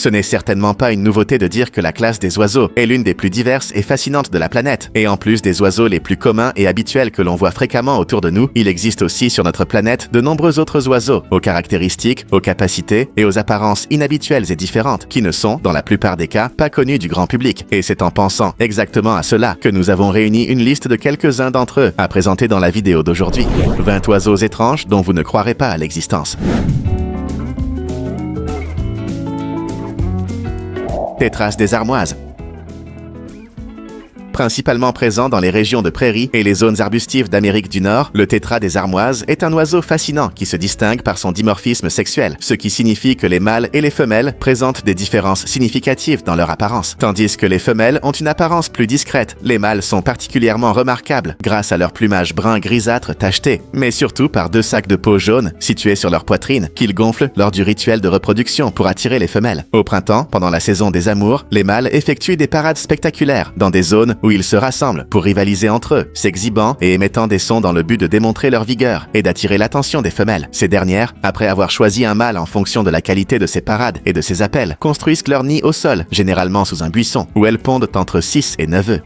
Ce n'est certainement pas une nouveauté de dire que la classe des oiseaux est l'une des plus diverses et fascinantes de la planète. Et en plus des oiseaux les plus communs et habituels que l'on voit fréquemment autour de nous, il existe aussi sur notre planète de nombreux autres oiseaux, aux caractéristiques, aux capacités et aux apparences inhabituelles et différentes, qui ne sont, dans la plupart des cas, pas connus du grand public. Et c'est en pensant exactement à cela que nous avons réuni une liste de quelques-uns d'entre eux à présenter dans la vidéo d'aujourd'hui. 20 oiseaux étranges dont vous ne croirez pas à l'existence. Tétras des armoises. Principalement présent dans les régions de prairies et les zones arbustives d'Amérique du Nord, le tétras des armoises est un oiseau fascinant qui se distingue par son dimorphisme sexuel, ce qui signifie que les mâles et les femelles présentent des différences significatives dans leur apparence. Tandis que les femelles ont une apparence plus discrète, les mâles sont particulièrement remarquables grâce à leur plumage brun grisâtre tacheté, mais surtout par 2 sacs de peau jaune situés sur leur poitrine qu'ils gonflent lors du rituel de reproduction pour attirer les femelles. Au printemps, pendant la saison des amours, les mâles effectuent des parades spectaculaires dans des zones où ils se rassemblent pour rivaliser entre eux, s'exhibant et émettant des sons dans le but de démontrer leur vigueur et d'attirer l'attention des femelles. Ces dernières, après avoir choisi un mâle en fonction de la qualité de ses parades et de ses appels, construisent leur nid au sol, généralement sous un buisson, où elles pondent entre 6 et 9 œufs.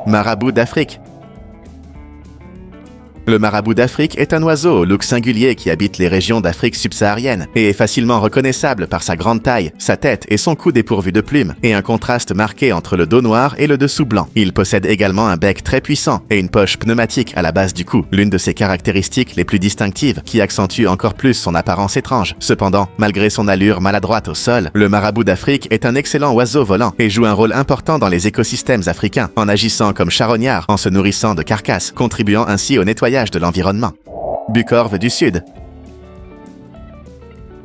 Marabout d'Afrique. Le marabout d'Afrique est un oiseau au look singulier qui habite les régions d'Afrique subsaharienne et est facilement reconnaissable par sa grande taille, sa tête et son cou dépourvu de plumes, et un contraste marqué entre le dos noir et le dessous blanc. Il possède également un bec très puissant et une poche pneumatique à la base du cou, l'une de ses caractéristiques les plus distinctives qui accentue encore plus son apparence étrange. Cependant, malgré son allure maladroite au sol, le marabout d'Afrique est un excellent oiseau volant et joue un rôle important dans les écosystèmes africains en agissant comme charognard en se nourrissant de carcasses, contribuant ainsi au nettoyage de l'environnement. Bucorve du Sud.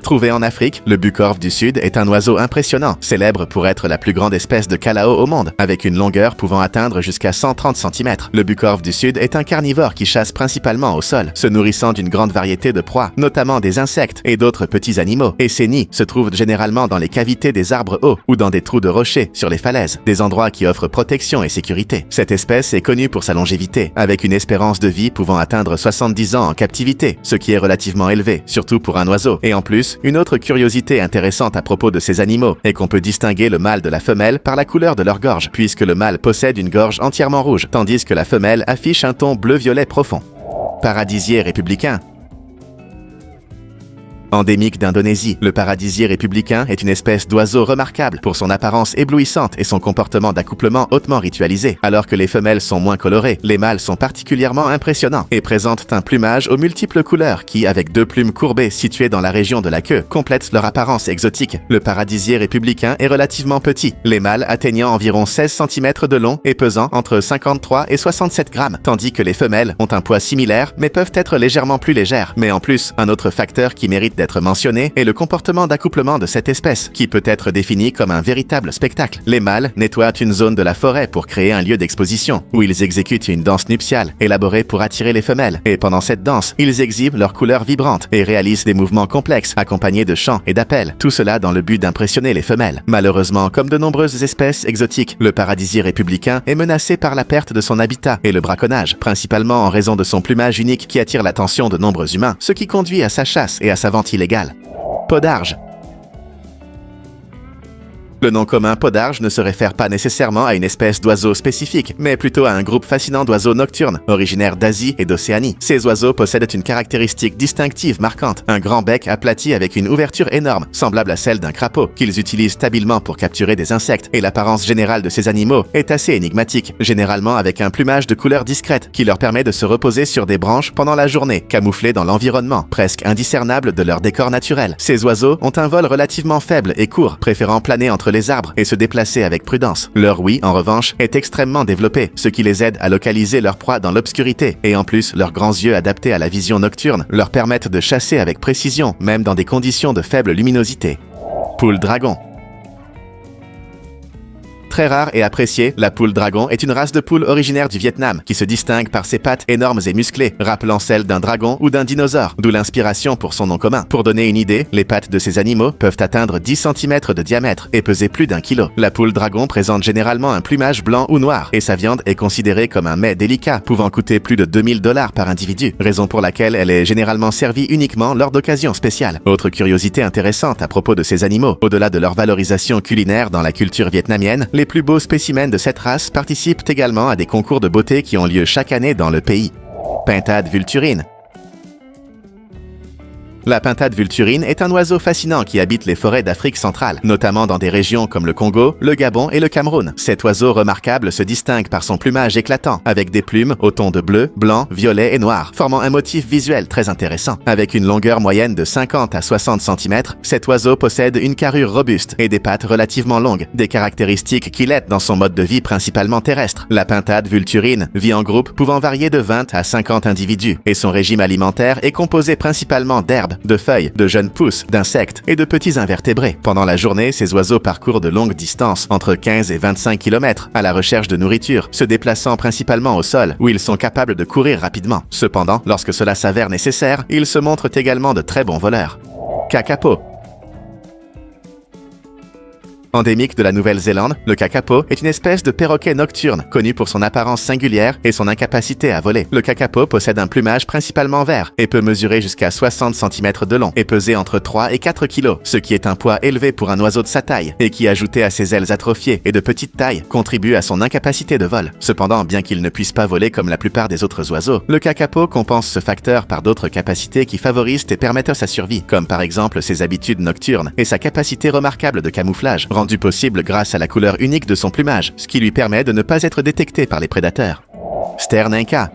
Trouvé en Afrique, le bucorve du Sud est un oiseau impressionnant, célèbre pour être la plus grande espèce de calao au monde, avec une longueur pouvant atteindre jusqu'à 130 cm. Le bucorve du Sud est un carnivore qui chasse principalement au sol, se nourrissant d'une grande variété de proies, notamment des insectes et d'autres petits animaux, et ses nids se trouvent généralement dans les cavités des arbres hauts ou dans des trous de rochers sur les falaises, des endroits qui offrent protection et sécurité. Cette espèce est connue pour sa longévité, avec une espérance de vie pouvant atteindre 70 ans en captivité, ce qui est relativement élevé, surtout pour un oiseau, et en plus, une autre curiosité intéressante à propos de ces animaux est qu'on peut distinguer le mâle de la femelle par la couleur de leur gorge, puisque le mâle possède une gorge entièrement rouge, tandis que la femelle affiche un ton bleu-violet profond. Paradisier républicain. Endémique d'Indonésie, le paradisier républicain est une espèce d'oiseau remarquable pour son apparence éblouissante et son comportement d'accouplement hautement ritualisé. Alors que les femelles sont moins colorées, les mâles sont particulièrement impressionnants et présentent un plumage aux multiples couleurs qui, avec 2 plumes courbées situées dans la région de la queue, complètent leur apparence exotique. Le paradisier républicain est relativement petit, les mâles atteignant environ 16 cm de long et pesant entre 53 et 67 grammes, tandis que les femelles ont un poids similaire mais peuvent être légèrement plus légères. Mais en plus, un autre facteur qui mérite d'être mentionné est le comportement d'accouplement de cette espèce, qui peut être défini comme un véritable spectacle. Les mâles nettoient une zone de la forêt pour créer un lieu d'exposition, où ils exécutent une danse nuptiale, élaborée pour attirer les femelles. Et pendant cette danse, ils exhibent leurs couleurs vibrantes et réalisent des mouvements complexes, accompagnés de chants et d'appels. Tout cela dans le but d'impressionner les femelles. Malheureusement, comme de nombreuses espèces exotiques, le paradisier républicain est menacé par la perte de son habitat et le braconnage, principalement en raison de son plumage unique qui attire l'attention de nombreux humains, ce qui conduit à sa chasse et à sa vente illégale. Podarge. Le nom commun podarge ne se réfère pas nécessairement à une espèce d'oiseau spécifique, mais plutôt à un groupe fascinant d'oiseaux nocturnes, originaires d'Asie et d'Océanie. Ces oiseaux possèdent une caractéristique distinctive marquante, un grand bec aplati avec une ouverture énorme, semblable à celle d'un crapaud, qu'ils utilisent habilement pour capturer des insectes, et l'apparence générale de ces animaux est assez énigmatique, généralement avec un plumage de couleur discrète qui leur permet de se reposer sur des branches pendant la journée, camouflés dans l'environnement, presque indiscernable de leur décor naturel. Ces oiseaux ont un vol relativement faible et court, préférant planer entre les arbres et se déplacer avec prudence. Leur ouïe, en revanche, est extrêmement développée, ce qui les aide à localiser leur proie dans l'obscurité, et en plus, leurs grands yeux adaptés à la vision nocturne leur permettent de chasser avec précision, même dans des conditions de faible luminosité. Poule dragon. Très rare et appréciée, la poule dragon est une race de poule originaire du Vietnam qui se distingue par ses pattes énormes et musclées, rappelant celles d'un dragon ou d'un dinosaure, d'où l'inspiration pour son nom commun. Pour donner une idée, les pattes de ces animaux peuvent atteindre 10 cm de diamètre et peser plus d'1 kg. La poule dragon présente généralement un plumage blanc ou noir et sa viande est considérée comme un mets délicat, pouvant coûter plus de 2000 $ par individu, raison pour laquelle elle est généralement servie uniquement lors d'occasions spéciales. Autre curiosité intéressante à propos de ces animaux, au-delà de leur valorisation culinaire dans la culture vietnamienne, les plus beaux spécimens de cette race participent également à des concours de beauté qui ont lieu chaque année dans le pays. Pintade vulturine. La pintade vulturine est un oiseau fascinant qui habite les forêts d'Afrique centrale, notamment dans des régions comme le Congo, le Gabon et le Cameroun. Cet oiseau remarquable se distingue par son plumage éclatant, avec des plumes aux tons de bleu, blanc, violet et noir, formant un motif visuel très intéressant. Avec une longueur moyenne de 50 à 60 cm, cet oiseau possède une carrure robuste et des pattes relativement longues, des caractéristiques qui l'aident dans son mode de vie principalement terrestre. La pintade vulturine vit en groupe pouvant varier de 20 à 50 individus, et son régime alimentaire est composé principalement d'herbes, de feuilles, de jeunes pousses, d'insectes et de petits invertébrés. Pendant la journée, ces oiseaux parcourent de longues distances, entre 15 et 25 km, à la recherche de nourriture, se déplaçant principalement au sol, où ils sont capables de courir rapidement. Cependant, lorsque cela s'avère nécessaire, ils se montrent également de très bons voleurs. Kakapo. Endémique de la Nouvelle-Zélande, le kakapo est une espèce de perroquet nocturne, connu pour son apparence singulière et son incapacité à voler. Le kakapo possède un plumage principalement vert et peut mesurer jusqu'à 60 cm de long et peser entre 3 et 4 kg, ce qui est un poids élevé pour un oiseau de sa taille et qui, ajouté à ses ailes atrophiées et de petite taille, contribue à son incapacité de vol. Cependant, bien qu'il ne puisse pas voler comme la plupart des autres oiseaux, le kakapo compense ce facteur par d'autres capacités qui favorisent et permettent sa survie, comme par exemple ses habitudes nocturnes et sa capacité remarquable de camouflage, rendu possible grâce à la couleur unique de son plumage, ce qui lui permet de ne pas être détecté par les prédateurs. Sterne inca.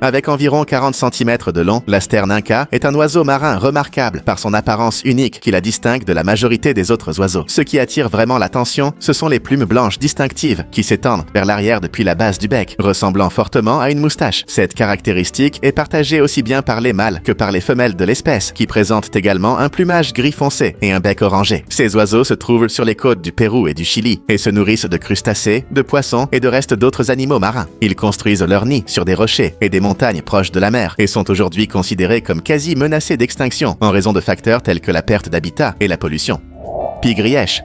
Avec environ 40 cm de long, la sterne inca est un oiseau marin remarquable par son apparence unique qui la distingue de la majorité des autres oiseaux. Ce qui attire vraiment l'attention, ce sont les plumes blanches distinctives qui s'étendent vers l'arrière depuis la base du bec, ressemblant fortement à une moustache. Cette caractéristique est partagée aussi bien par les mâles que par les femelles de l'espèce, qui présentent également un plumage gris foncé et un bec orangé. Ces oiseaux se trouvent sur les côtes du Pérou et du Chili et se nourrissent de crustacés, de poissons et de restes d'autres animaux marins. Ils construisent leur nid sur des rochers et des montagnes proches de la mer et sont aujourd'hui considérés comme quasi menacés d'extinction en raison de facteurs tels que la perte d'habitat et la pollution. Pie-grièche.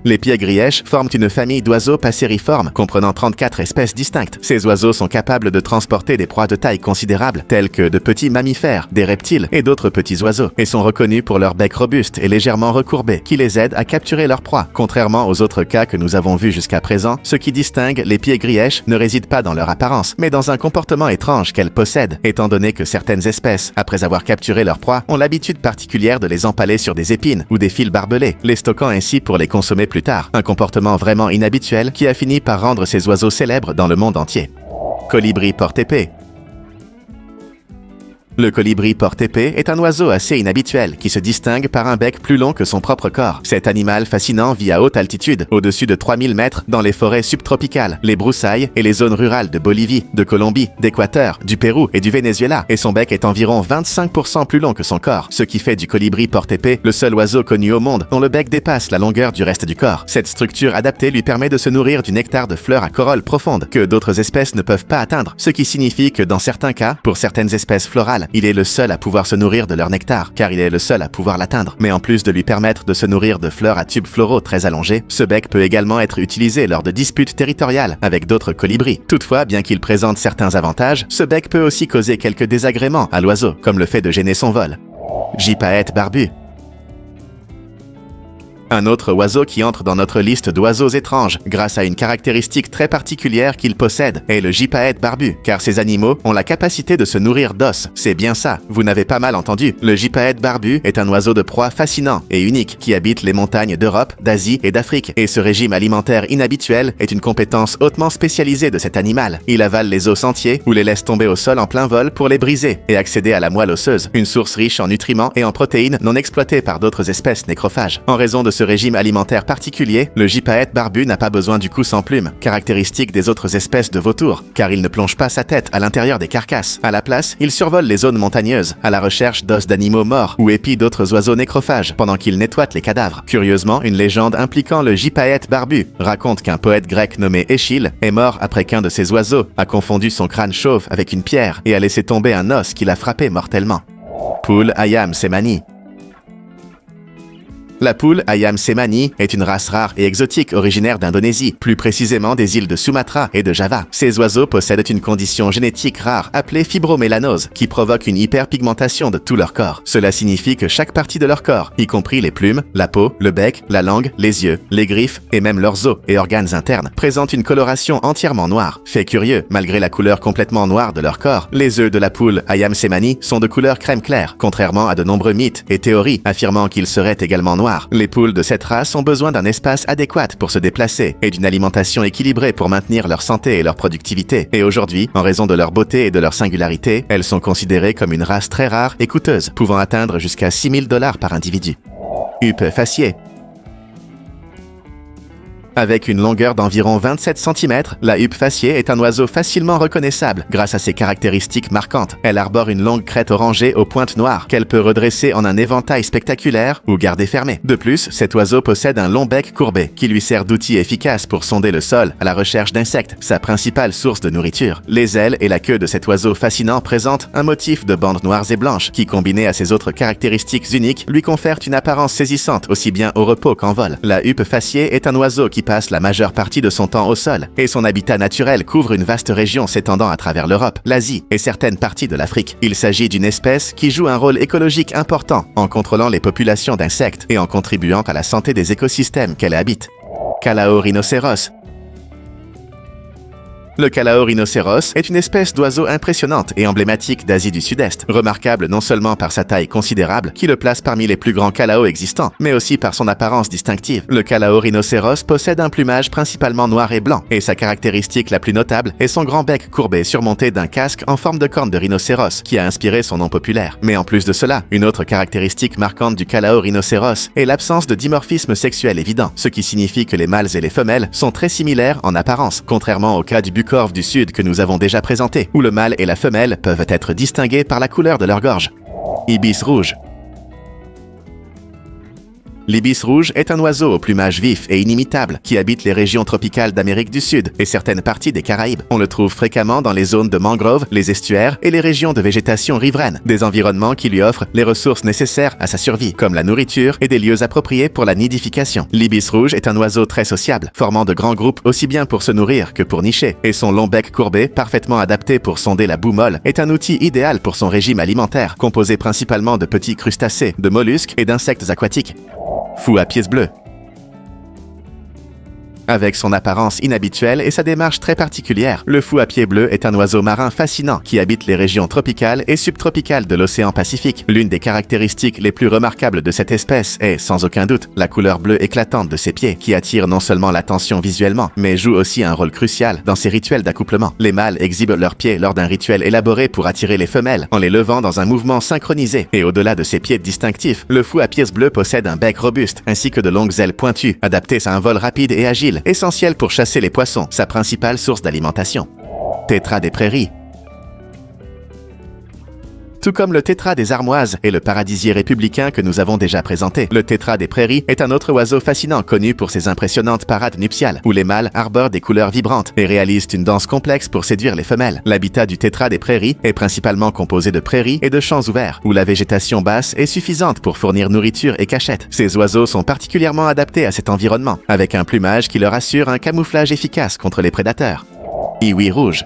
Les pieds-grièches forment une famille d'oiseaux passeriformes comprenant 34 espèces distinctes. Ces oiseaux sont capables de transporter des proies de taille considérable, telles que de petits mammifères, des reptiles et d'autres petits oiseaux, et sont reconnus pour leur bec robuste et légèrement recourbé, qui les aide à capturer leurs proies. Contrairement aux autres cas que nous avons vus jusqu'à présent, ce qui distingue les pieds-grièches ne réside pas dans leur apparence, mais dans un comportement étrange qu'elles possèdent, étant donné que certaines espèces, après avoir capturé leurs proies, ont l'habitude particulière de les empaler sur des épines ou des fils barbelés, les stockant ainsi pour les consommer plus tard. Un comportement vraiment inhabituel qui a fini par rendre ces oiseaux célèbres dans le monde entier. Colibri porte-épée. Le colibri porte-épée est un oiseau assez inhabituel qui se distingue par un bec plus long que son propre corps. Cet animal fascinant vit à haute altitude, au-dessus de 3000 mètres, dans les forêts subtropicales, les broussailles et les zones rurales de Bolivie, de Colombie, d'Équateur, du Pérou et du Venezuela, et son bec est environ 25% plus long que son corps, ce qui fait du colibri porte-épée le seul oiseau connu au monde dont le bec dépasse la longueur du reste du corps. Cette structure adaptée lui permet de se nourrir du nectar de fleurs à corolle profonde que d'autres espèces ne peuvent pas atteindre, ce qui signifie que dans certains cas, pour certaines espèces florales, il est le seul à pouvoir se nourrir de leur nectar, car il est le seul à pouvoir l'atteindre. Mais en plus de lui permettre de se nourrir de fleurs à tubes floraux très allongés, ce bec peut également être utilisé lors de disputes territoriales avec d'autres colibris. Toutefois, bien qu'il présente certains avantages, ce bec peut aussi causer quelques désagréments à l'oiseau, comme le fait de gêner son vol. Gypaète barbu. Un autre oiseau qui entre dans notre liste d'oiseaux étranges, grâce à une caractéristique très particulière qu'il possède, est le gypaète barbu, car ces animaux ont la capacité de se nourrir d'os. C'est bien ça, vous n'avez pas mal entendu. Le gypaète barbu est un oiseau de proie fascinant et unique qui habite les montagnes d'Europe, d'Asie et d'Afrique, et ce régime alimentaire inhabituel est une compétence hautement spécialisée de cet animal. Il avale les os entiers ou les laisse tomber au sol en plein vol pour les briser et accéder à la moelle osseuse, une source riche en nutriments et en protéines non exploitées par d'autres espèces nécrophages. En raison de ce régime alimentaire particulier, le gypaète barbu n'a pas besoin du cou sans plume, caractéristique des autres espèces de vautours, car il ne plonge pas sa tête à l'intérieur des carcasses. À la place, il survole les zones montagneuses, à la recherche d'os d'animaux morts ou épis d'autres oiseaux nécrophages, pendant qu'il nettoie les cadavres. Curieusement, une légende impliquant le gypaète barbu raconte qu'un poète grec nommé Échille est mort après qu'un de ces oiseaux a confondu son crâne chauve avec une pierre et a laissé tomber un os qui l'a frappé mortellement. Poule Ayam Semani. La poule Ayam Semani est une race rare et exotique originaire d'Indonésie, plus précisément des îles de Sumatra et de Java. Ces oiseaux possèdent une condition génétique rare appelée fibromélanose, qui provoque une hyperpigmentation de tout leur corps. Cela signifie que chaque partie de leur corps, y compris les plumes, la peau, le bec, la langue, les yeux, les griffes et même leurs os et organes internes, présente une coloration entièrement noire. Fait curieux, malgré la couleur complètement noire de leur corps, les œufs de la poule Ayam Semani sont de couleur crème claire, contrairement à de nombreux mythes et théories affirmant qu'ils seraient également noirs. Les poules de cette race ont besoin d'un espace adéquat pour se déplacer et d'une alimentation équilibrée pour maintenir leur santé et leur productivité. Et aujourd'hui, en raison de leur beauté et de leur singularité, elles sont considérées comme une race très rare et coûteuse, pouvant atteindre jusqu'à $6 000 par individu. Huppe faciée. Avec une longueur d'environ 27 cm, la huppe faciée est un oiseau facilement reconnaissable grâce à ses caractéristiques marquantes. Elle arbore une longue crête orangée aux pointes noires qu'elle peut redresser en un éventail spectaculaire ou garder fermé. De plus, cet oiseau possède un long bec courbé qui lui sert d'outil efficace pour sonder le sol à la recherche d'insectes, sa principale source de nourriture. Les ailes et la queue de cet oiseau fascinant présentent un motif de bandes noires et blanches qui, combiné à ses autres caractéristiques uniques, lui confèrent une apparence saisissante aussi bien au repos qu'en vol. La huppe faciée est un oiseau qui passe la majeure partie de son temps au sol, et son habitat naturel couvre une vaste région s'étendant à travers l'Europe, l'Asie et certaines parties de l'Afrique. Il s'agit d'une espèce qui joue un rôle écologique important en contrôlant les populations d'insectes et en contribuant à la santé des écosystèmes qu'elle habite. Calao rhinocéros. Le Calao rhinocéros est une espèce d'oiseau impressionnante et emblématique d'Asie du Sud-Est, remarquable non seulement par sa taille considérable, qui le place parmi les plus grands calaos existants, mais aussi par son apparence distinctive. Le Calao rhinocéros possède un plumage principalement noir et blanc, et sa caractéristique la plus notable est son grand bec courbé surmonté d'un casque en forme de corne de rhinocéros, qui a inspiré son nom populaire. Mais en plus de cela, une autre caractéristique marquante du Calao rhinocéros est l'absence de dimorphisme sexuel évident, ce qui signifie que les mâles et les femelles sont très similaires en apparence, contrairement au cas du bucorve du Sud que nous avons déjà présenté, où le mâle et la femelle peuvent être distingués par la couleur de leur gorge. Ibis rouge. L'ibis rouge est un oiseau au plumage vif et inimitable qui habite les régions tropicales d'Amérique du Sud et certaines parties des Caraïbes. On le trouve fréquemment dans les zones de mangroves, les estuaires et les régions de végétation riveraine, des environnements qui lui offrent les ressources nécessaires à sa survie, comme la nourriture et des lieux appropriés pour la nidification. L'ibis rouge est un oiseau très sociable, formant de grands groupes aussi bien pour se nourrir que pour nicher, et son long bec courbé, parfaitement adapté pour sonder la boue molle, est un outil idéal pour son régime alimentaire, composé principalement de petits crustacés, de mollusques et d'insectes aquatiques. Fou à pièce bleue. Avec son apparence inhabituelle et sa démarche très particulière, le fou à pieds bleus est un oiseau marin fascinant qui habite les régions tropicales et subtropicales de l'océan Pacifique. L'une des caractéristiques les plus remarquables de cette espèce est, sans aucun doute, la couleur bleue éclatante de ses pieds, qui attire non seulement l'attention visuellement, mais joue aussi un rôle crucial dans ses rituels d'accouplement. Les mâles exhibent leurs pieds lors d'un rituel élaboré pour attirer les femelles, en les levant dans un mouvement synchronisé. Et au-delà de ses pieds distinctifs, le fou à pièce bleue possède un bec robuste, ainsi que de longues ailes pointues, adaptées à un vol rapide et agile, essentiel pour chasser les poissons, sa principale source d'alimentation. Tétra des prairies. Tout comme le tétra des armoises et le paradisier républicain que nous avons déjà présenté, le tétra des prairies est un autre oiseau fascinant connu pour ses impressionnantes parades nuptiales, où les mâles arborent des couleurs vibrantes et réalisent une danse complexe pour séduire les femelles. L'habitat du tétra des prairies est principalement composé de prairies et de champs ouverts, où la végétation basse est suffisante pour fournir nourriture et cachette. Ces oiseaux sont particulièrement adaptés à cet environnement, avec un plumage qui leur assure un camouflage efficace contre les prédateurs. Iwi rouge.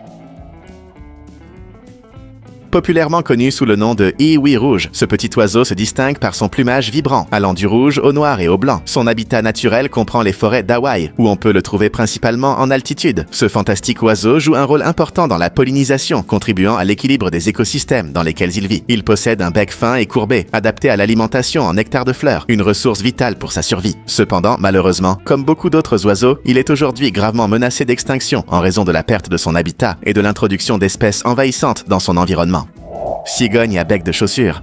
Populairement connu sous le nom de iwi rouge, ce petit oiseau se distingue par son plumage vibrant, allant du rouge au noir et au blanc. Son habitat naturel comprend les forêts d'Hawaï, où on peut le trouver principalement en altitude. Ce fantastique oiseau joue un rôle important dans la pollinisation, contribuant à l'équilibre des écosystèmes dans lesquels il vit. Il possède un bec fin et courbé, adapté à l'alimentation en nectar de fleurs, une ressource vitale pour sa survie. Cependant, malheureusement, comme beaucoup d'autres oiseaux, il est aujourd'hui gravement menacé d'extinction en raison de la perte de son habitat et de l'introduction d'espèces envahissantes dans son environnement. Cigogne à bec de chaussure.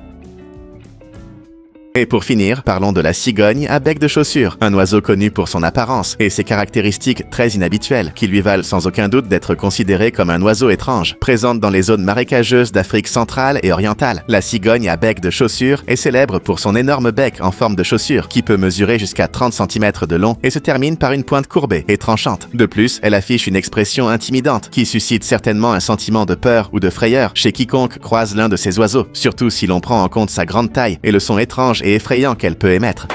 Et pour finir, parlons de la cigogne à bec de chaussure, un oiseau connu pour son apparence et ses caractéristiques très inhabituelles, qui lui valent sans aucun doute d'être considéré comme un oiseau étrange. Présente dans les zones marécageuses d'Afrique centrale et orientale, la cigogne à bec de chaussure est célèbre pour son énorme bec en forme de chaussure, qui peut mesurer jusqu'à 30 cm de long et se termine par une pointe courbée et tranchante. De plus, elle affiche une expression intimidante, qui suscite certainement un sentiment de peur ou de frayeur chez quiconque croise l'un de ces oiseaux, surtout si l'on prend en compte sa grande taille et le son étrange et effrayant qu'elle peut émettre.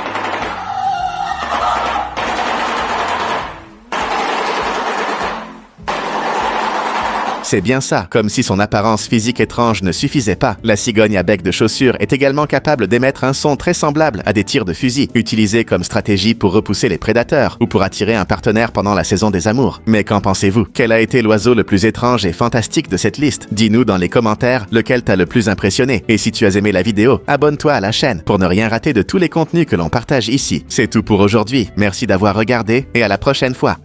C'est bien ça, comme si son apparence physique étrange ne suffisait pas. La cigogne à bec de chaussure est également capable d'émettre un son très semblable à des tirs de fusil, utilisés comme stratégie pour repousser les prédateurs ou pour attirer un partenaire pendant la saison des amours. Mais qu'en pensez-vous? Quel a été l'oiseau le plus étrange et fantastique de cette liste? Dis-nous dans les commentaires lequel t'a le plus impressionné. Et si tu as aimé la vidéo, abonne-toi à la chaîne pour ne rien rater de tous les contenus que l'on partage ici. C'est tout pour aujourd'hui. Merci d'avoir regardé et à la prochaine fois.